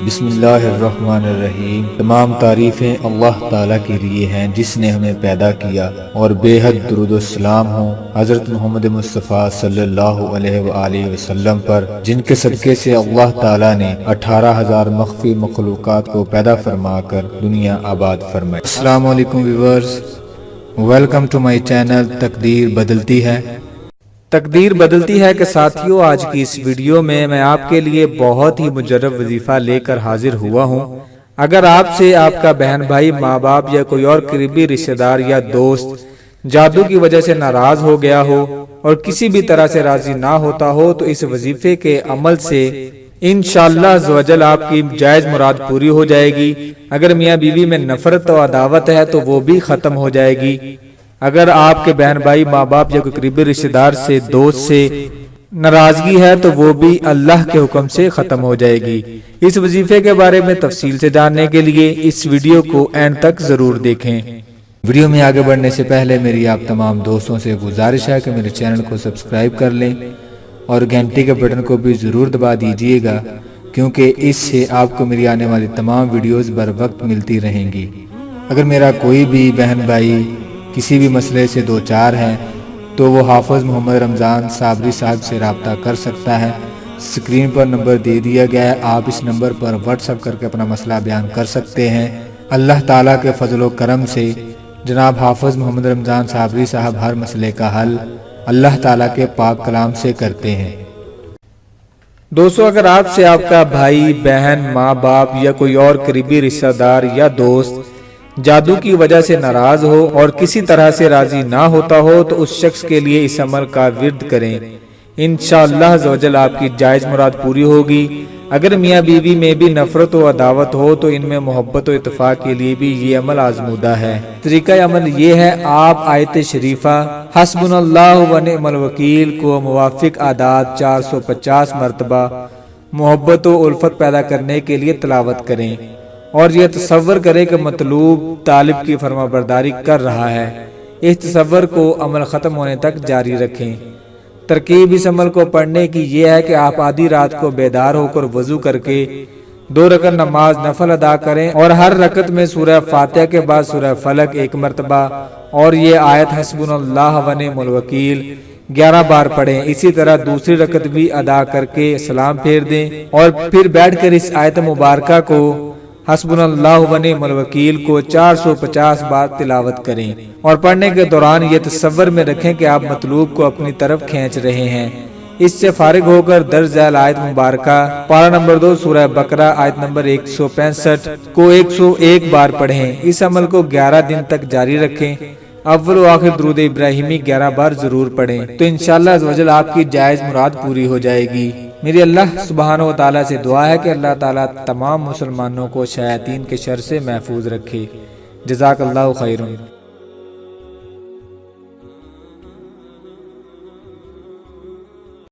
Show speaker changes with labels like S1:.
S1: بسم اللہ الرحمن الرحیم۔ تمام تعریفیں اللہ تعالیٰ کے لیے ہیں جس نے ہمیں پیدا کیا، اور بے حد درود و سلام ہوں حضرت محمد مصطفیٰ صلی اللہ علیہ وآلہ وسلم پر، جن کے صدقے سے اللہ تعالیٰ نے 18,000 مخفی مخلوقات کو پیدا فرما کر دنیا آباد فرمائی۔ السلام علیکم viewers, welcome to my channel تقدیر بدلتی ہے۔
S2: تقدیر بدلتی ہے کہ ساتھیوں، آج کی اس ویڈیو میں آپ کے لیے بہت ہی مجرب وظیفہ لے کر حاضر ہوا ہوں۔ اگر آپ سے آپ کا بہن بھائی، ماں باپ یا کوئی اور قریبی رشتہ دار یا دوست جادو کی وجہ سے ناراض ہو گیا ہو اور کسی بھی طرح سے راضی نہ ہوتا ہو، تو اس وظیفے کے عمل سے انشاءاللہ عزوجل آپ کی جائز مراد پوری ہو جائے گی۔ اگر میاں بیوی میں نفرت و عداوت ہے تو وہ بھی ختم ہو جائے گی۔ اگر آپ کے بہن بھائی، ماں باپ یا کوئی قریبی رشتہ دار سے، دوست سے ناراضگی ہے تو وہ بھی اللہ کے حکم سے ختم ہو جائے گی۔ اس وظیفے کے بارے میں تفصیل سے جاننے کے لیے اس ویڈیو کو اینڈ تک ضرور دیکھیں۔
S1: ویڈیو میں آگے بڑھنے سے پہلے میری آپ تمام دوستوں سے گزارش ہے کہ میرے چینل کو سبسکرائب کر لیں اور گھنٹی کے بٹن کو بھی ضرور دبا دیجئے گا، کیونکہ اس سے آپ کو میری آنے والی تمام ویڈیوز بر وقت ملتی رہیں گی۔ اگر میرا کوئی بھی بہن بھائی کسی بھی مسئلے سے دوچار ہے تو وہ حافظ محمد رمضان صابری صاحب سے رابطہ کر سکتا ہے۔ اسکرین پر نمبر دے دیا گیا ہے، آپ اس نمبر پر واٹس ایپ کر کے اپنا مسئلہ بیان کر سکتے ہیں۔ اللہ تعالیٰ کے فضل و کرم سے جناب حافظ محمد رمضان صابری صاحب ہر مسئلے کا حل اللہ تعالیٰ کے پاک کلام سے کرتے ہیں۔
S2: دوستو، اگر آپ سے آپ کا بھائی، بہن، ماں باپ یا کوئی اور قریبی رشتہ دار یا دوست جادو کی وجہ سے ناراض ہو اور کسی طرح سے راضی نہ ہوتا ہو تو اس شخص کے لیے اس عمل کا ورد کریں، انشاءاللہ عزوجل آپ کی جائز مراد پوری ہوگی۔ اگر میاں بیوی میں بھی نفرت و عداوت ہو تو ان میں محبت و اتفاق کے لیے بھی یہ عمل آزمودہ ہے۔ طریقہ عمل یہ ہے، آپ آیت شریفہ حسبنا اللہ و نعم الوکیل کو موافق اعداد 450 مرتبہ محبت و الفت پیدا کرنے کے لیے تلاوت کریں، اور یہ تصور کریں کہ مطلوب طالب کی فرما برداری کر رہا ہے۔ اس تصور کو عمل ختم ہونے تک جاری رکھیں۔ ترکیب اس عمل کو پڑھنے کی یہ ہے کہ آپ آدھی رات کو بیدار ہو کر وضو کر کے 2 رکعت نماز نفل ادا کریں، اور ہر رکعت میں سورہ فاتحہ کے بعد سورہ فلق 1 مرتبہ اور یہ آیت حسبنا اللہ و نعم الوکیل 11 بار پڑھیں۔ اسی طرح دوسری رکعت بھی ادا کر کے سلام پھیر دیں، اور پھر بیٹھ کر اس آیت مبارکہ کو حسبنا اللہ و نعم الوکیل کو 450 بار تلاوت کریں، اور پڑھنے کے دوران یہ تصور میں رکھیں کہ آپ مطلوب کو اپنی طرف کھینچ رہے ہیں۔ اس سے فارغ ہو کر درج ذیل آیت مبارکہ پارہ نمبر 2 سورہ بقرہ آیت نمبر 165 کو 101 بار پڑھیں۔ اس عمل کو 11 دن تک جاری رکھیں۔ اول و آخر درود ابراہیمی 11 بار ضرور پڑھیں، تو انشاءاللہ عزوجل آپ کی جائز مراد پوری ہو جائے گی۔ میری اللہ سبحانہ و تعالیٰ سے دعا ہے کہ اللہ تعالیٰ تمام مسلمانوں کو شیاطین کے شر سے محفوظ رکھے۔ جزاک اللہ خیرن۔